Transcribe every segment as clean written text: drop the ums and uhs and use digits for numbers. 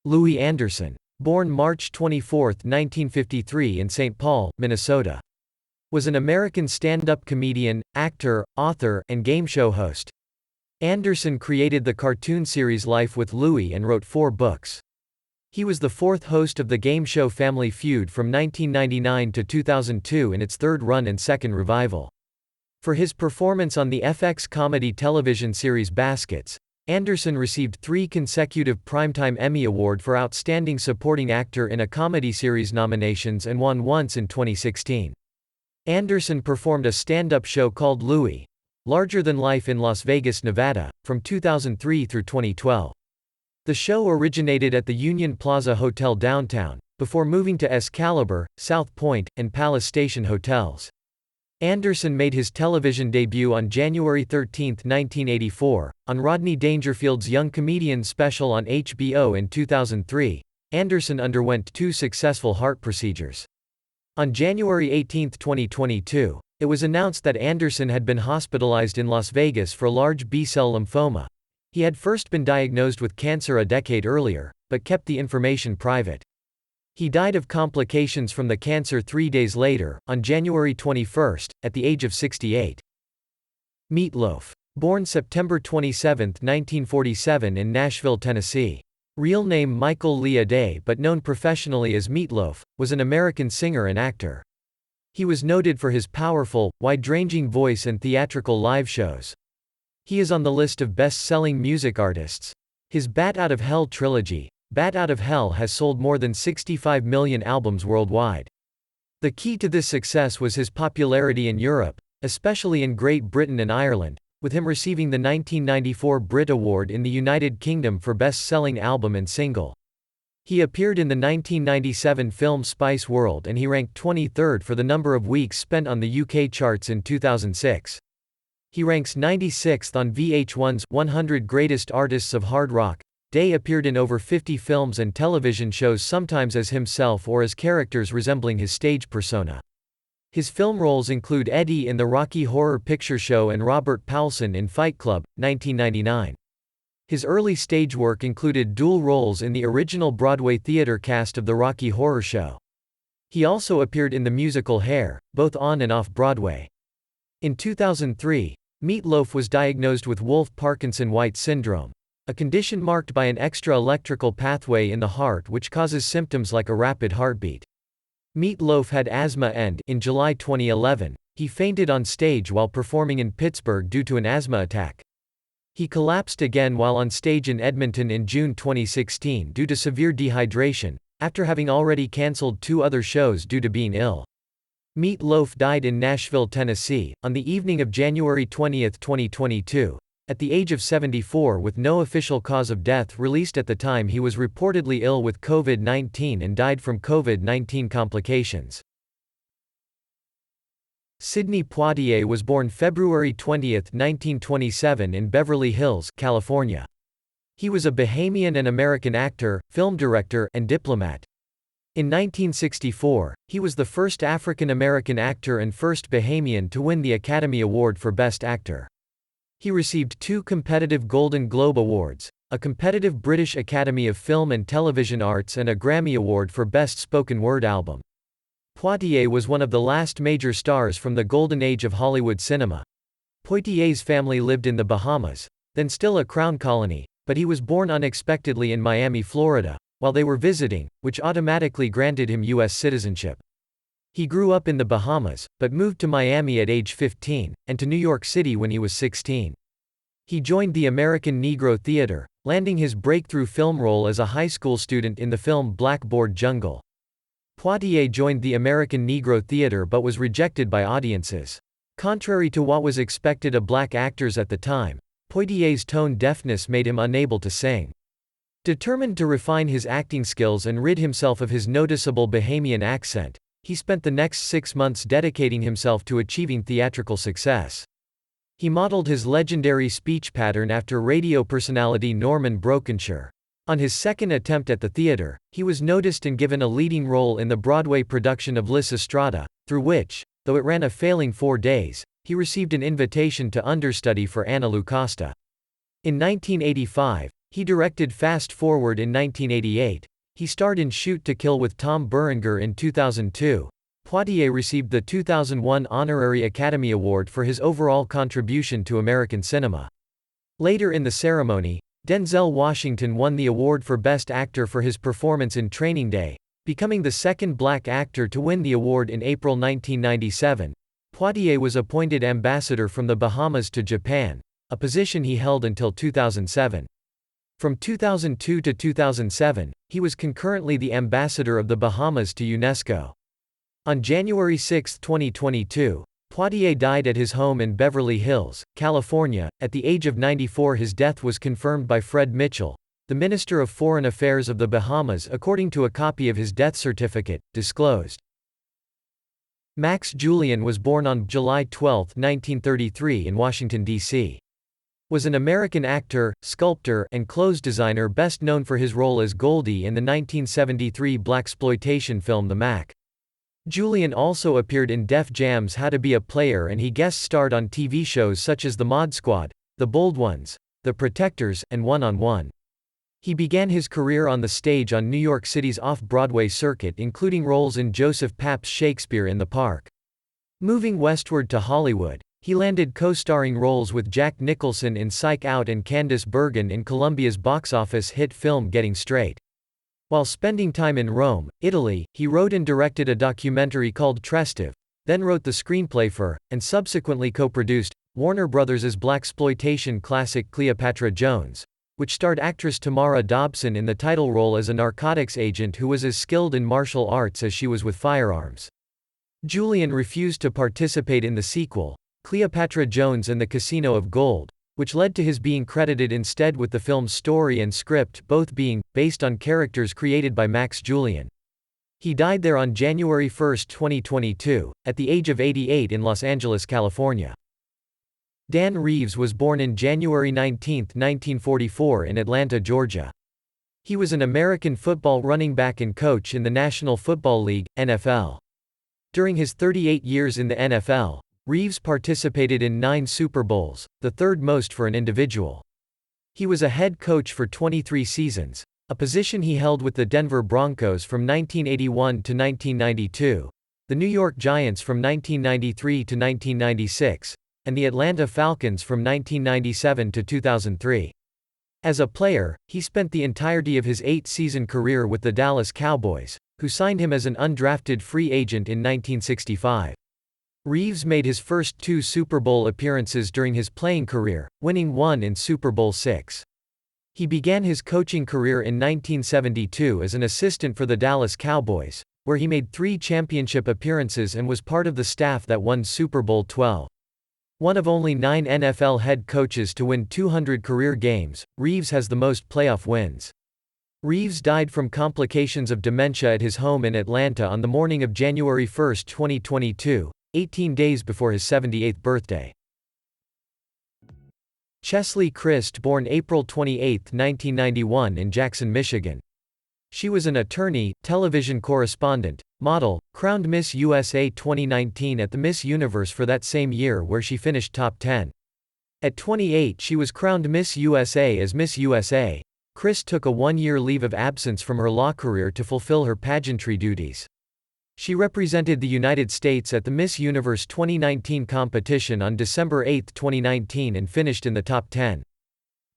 Louis Anderson. Born March 24, 1953 in St. Paul, Minnesota. Was an American stand-up comedian, actor, author, and game show host. Anderson created the cartoon series Life with Louie and wrote 4 books. He was the 4th host of the game show Family Feud from 1999 to 2002 in its 3rd run and 2nd revival. For his performance on the FX comedy television series Baskets, Anderson received 3 consecutive Primetime Emmy Award for Outstanding Supporting Actor in a Comedy Series nominations and won once in 2016. Anderson performed a stand-up show called Louie, Larger Than Life in Las Vegas, Nevada, from 2003 through 2012. The show originated at the Union Plaza Hotel downtown, before moving to Excalibur, South Point, and Palace Station hotels. Anderson made his television debut on January 13, 1984, on Rodney Dangerfield's Young Comedians special on HBO in 2003. Anderson underwent 2 successful heart procedures. On January 18, 2022, it was announced that Anderson had been hospitalized in Las Vegas for large B-cell lymphoma. He had first been diagnosed with cancer a decade earlier, but kept the information private. He died of complications from the cancer 3 days later, on January 21, at the age of 68. Meat Loaf. Born September 27, 1947 in Nashville, Tennessee. Real name Michael Lee Aday but known professionally as Meat Loaf, was an American singer and actor. He was noted for his powerful, wide-ranging voice and theatrical live shows. He is on the list of best-selling music artists. His Bat Out of Hell trilogy, Bat Out of Hell, has sold more than 65 million albums worldwide. The key to this success was his popularity in Europe, especially in Great Britain and Ireland, with him receiving the 1994 Brit Award in the United Kingdom for best-selling album and single. He appeared in the 1997 film Spice World and he ranked 23rd for the number of weeks spent on the UK charts in 2006. He ranks 96th on VH1's 100 Greatest Artists of Hard Rock. Day appeared in over 50 films and television shows, sometimes as himself or as characters resembling his stage persona. His film roles include Eddie in the Rocky Horror Picture Show and Robert Paulson in Fight Club, 1999. His early stage work included dual roles in the original Broadway theater cast of the Rocky Horror Show. He also appeared in the musical Hair, both on and off Broadway. In 2003, Meat Loaf was diagnosed with Wolff-Parkinson-White syndrome, a condition marked by an extra electrical pathway in the heart which causes symptoms like a rapid heartbeat. Meat Loaf had asthma and, in July 2011, he fainted on stage while performing in Pittsburgh due to an asthma attack. He collapsed again while on stage in Edmonton in June 2016 due to severe dehydration, after having already cancelled 2 other shows due to being ill. Meat Loaf died in Nashville, Tennessee, on the evening of January 20, 2022. At the age of 74 with no official cause of death released at the time. He was reportedly ill with COVID-19 and died from COVID-19 complications. Sidney Poitier was born February 20, 1927 in Beverly Hills, California. He was a Bahamian and American actor, film director, and diplomat. In 1964, he was the first African American actor and first Bahamian to win the Academy Award for Best Actor. He received 2 competitive Golden Globe Awards, a competitive British Academy of Film and Television Arts and a Grammy Award for Best Spoken Word Album. Poitier was one of the last major stars from the golden age of Hollywood cinema. Poitier's family lived in the Bahamas, then still a crown colony, but he was born unexpectedly in Miami, Florida, while they were visiting, which automatically granted him U.S. citizenship. He grew up in the Bahamas, but moved to Miami at age 15, and to New York City when he was 16. He joined the American Negro Theater, landing his breakthrough film role as a high school student in the film Blackboard Jungle. Poitier joined the American Negro Theater but was rejected by audiences. Contrary to what was expected of black actors at the time, Poitier's tone deafness made him unable to sing. Determined to refine his acting skills and rid himself of his noticeable Bahamian accent, he spent the next 6 months dedicating himself to achieving theatrical success. He modeled his legendary speech pattern after radio personality Norman Brokenshire. On his second attempt at the theater, he was noticed and given a leading role in the Broadway production of Lysistrata, through which, though it ran a failing 4 days, he received an invitation to understudy for Anna Lucasta. In 1985, He directed Fast Forward in 1988. He starred in Shoot to Kill with Tom Berenger in 2002. Poitier received the 2001 Honorary Academy Award for his overall contribution to American cinema. Later in the ceremony, Denzel Washington won the award for Best Actor for his performance in Training Day, becoming the second black actor to win the award in April 1997. Poitier was appointed ambassador from the Bahamas to Japan, a position he held until 2007. From 2002 to 2007, he was concurrently the ambassador of the Bahamas to UNESCO. On January 6, 2022, Poitier died at his home in Beverly Hills, California, at the age of 94. His death was confirmed by Fred Mitchell, the Minister of Foreign Affairs of the Bahamas, according to a copy of his death certificate, disclosed. Max Julien was born on July 12, 1933 in Washington, D.C. Was an American actor, sculptor, and clothes designer best known for his role as Goldie in the 1973 blaxploitation film The Mac. Julien also appeared in Def Jam's How to Be a Player, and he guest starred on TV shows such as The Mod Squad, The Bold Ones, The Protectors, and One on One. He began his career on the stage on New York City's off-Broadway circuit, including roles in Joseph Papp's Shakespeare in the Park. Moving westward to Hollywood, he landed co-starring roles with Jack Nicholson in Psych Out and Candice Bergen in Columbia's box office hit film Getting Straight. While spending time in Rome, Italy, he wrote and directed a documentary called Trestive, then wrote the screenplay for, and subsequently co-produced, Warner Brothers' blaxploitation classic Cleopatra Jones, which starred actress Tamara Dobson in the title role as a narcotics agent who was as skilled in martial arts as she was with firearms. Julien refused to participate in the sequel, Cleopatra Jones and the Casino of Gold, which led to his being credited instead with the film's story and script, both being based on characters created by Max Julien. He died there on January 1, 2022, at the age of 88 in Los Angeles, California. Dan Reeves was born in January 19, 1944 in Atlanta, Georgia. He was an American football running back and coach in the National Football League, NFL. During his 38 years in the NFL, Reeves participated in 9 Super Bowls, the third most for an individual. He was a head coach for 23 seasons, a position he held with the Denver Broncos from 1981 to 1992, the New York Giants from 1993 to 1996, and the Atlanta Falcons from 1997 to 2003. As a player, he spent the entirety of his 8-season career with the Dallas Cowboys, who signed him as an undrafted free agent in 1965. Reeves made his first 2 Super Bowl appearances during his playing career, winning one in Super Bowl VI. He began his coaching career in 1972 as an assistant for the Dallas Cowboys, where he made 3 championship appearances and was part of the staff that won Super Bowl XII. One of only 9 NFL head coaches to win 200 career games, Reeves has the most playoff wins. Reeves died from complications of dementia at his home in Atlanta on the morning of January 1, 2022. 18 days before his 78th birthday. Chesley Christ, born April 28, 1991 in Jackson, Michigan. She was an attorney, television correspondent, model, crowned Miss USA 2019 at the Miss Universe for that same year, where she finished top 10. At 28 she was crowned Miss USA as Miss USA. Christ took a 1-year leave of absence from her law career to fulfill her pageantry duties. She represented the United States at the Miss Universe 2019 competition on December 8, 2019 and finished in the top 10.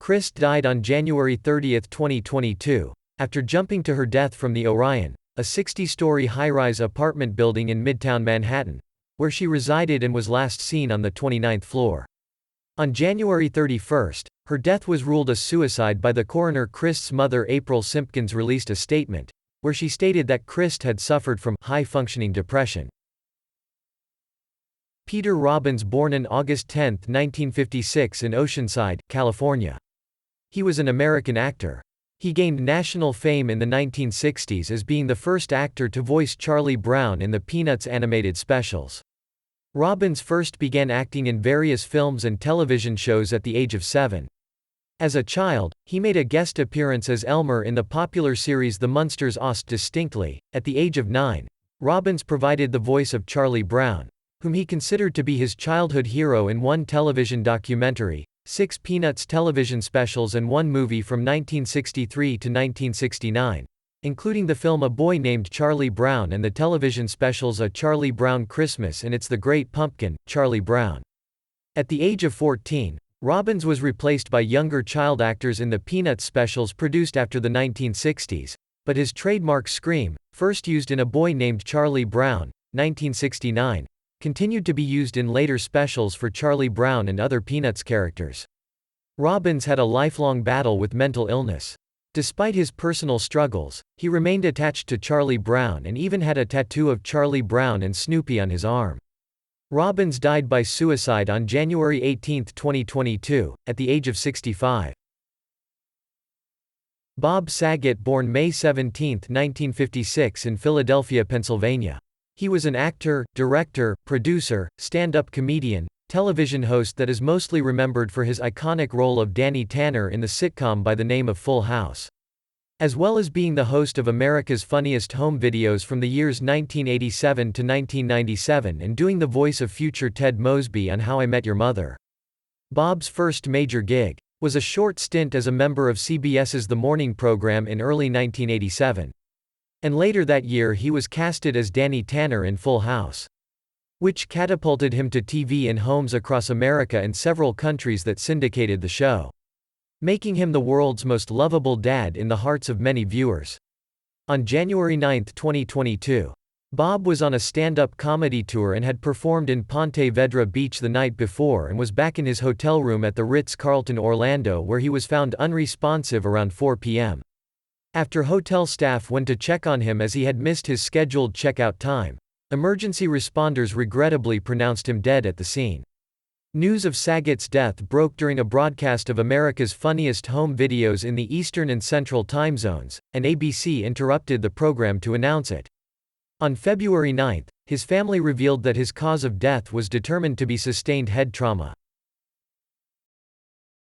Christ died on January 30, 2022, after jumping to her death from the Orion, a 60-story high-rise apartment building in Midtown Manhattan, where she resided and was last seen on the 29th floor. On January 31, her death was ruled a suicide by the coroner. Christ's mother April Simpkins released a statement, where she stated that Christ had suffered from high-functioning depression. Peter Robbins, born on August 10, 1956 in Oceanside, California. He was an American actor. He gained national fame in the 1960s as being the first actor to voice Charlie Brown in the Peanuts animated specials. Robbins first began acting in various films and television shows at the age of 7. As a child, he made a guest appearance as Elmer in the popular series The Munsters Ost Distinctly. At the age of 9, Robbins provided the voice of Charlie Brown, whom he considered to be his childhood hero in one television documentary, 6 Peanuts television specials and 1 movie from 1963 to 1969, including the film A Boy Named Charlie Brown and the television specials A Charlie Brown Christmas and It's the Great Pumpkin, Charlie Brown. At the age of 14, Robbins was replaced by younger child actors in the Peanuts specials produced after the 1960s, but his trademark scream, first used in A Boy Named Charlie Brown, 1969, continued to be used in later specials for Charlie Brown and other Peanuts characters. Robbins had a lifelong battle with mental illness. Despite his personal struggles, he remained attached to Charlie Brown and even had a tattoo of Charlie Brown and Snoopy on his arm. Robbins died by suicide on January 18, 2022, at the age of 65. Bob Saget, born May 17, 1956 in Philadelphia, Pennsylvania. He was an actor, director, producer, stand-up comedian, television host that is mostly remembered for his iconic role of Danny Tanner in the sitcom by the name of Full House. As well as being the host of America's Funniest Home Videos from the years 1987 to 1997 and doing the voice of future Ted Mosby on How I Met Your Mother. Bob's first major gig was a short stint as a member of CBS's The Morning program in early 1987. And later that year he was casted as Danny Tanner in Full House, which catapulted him to TV in homes across America and several countries that syndicated the show, making him the world's most lovable dad in the hearts of many viewers. On January 9, 2022, Bob was on a stand-up comedy tour and had performed in Ponte Vedra Beach the night before and was back in his hotel room at the Ritz-Carlton Orlando where he was found unresponsive around 4 p.m. After hotel staff went to check on him as he had missed his scheduled checkout time, emergency responders regrettably pronounced him dead at the scene. News of Saget's death broke during a broadcast of America's Funniest Home Videos in the Eastern and Central time zones, and ABC interrupted the program to announce it. On February 9, his family revealed that his cause of death was determined to be sustained head trauma.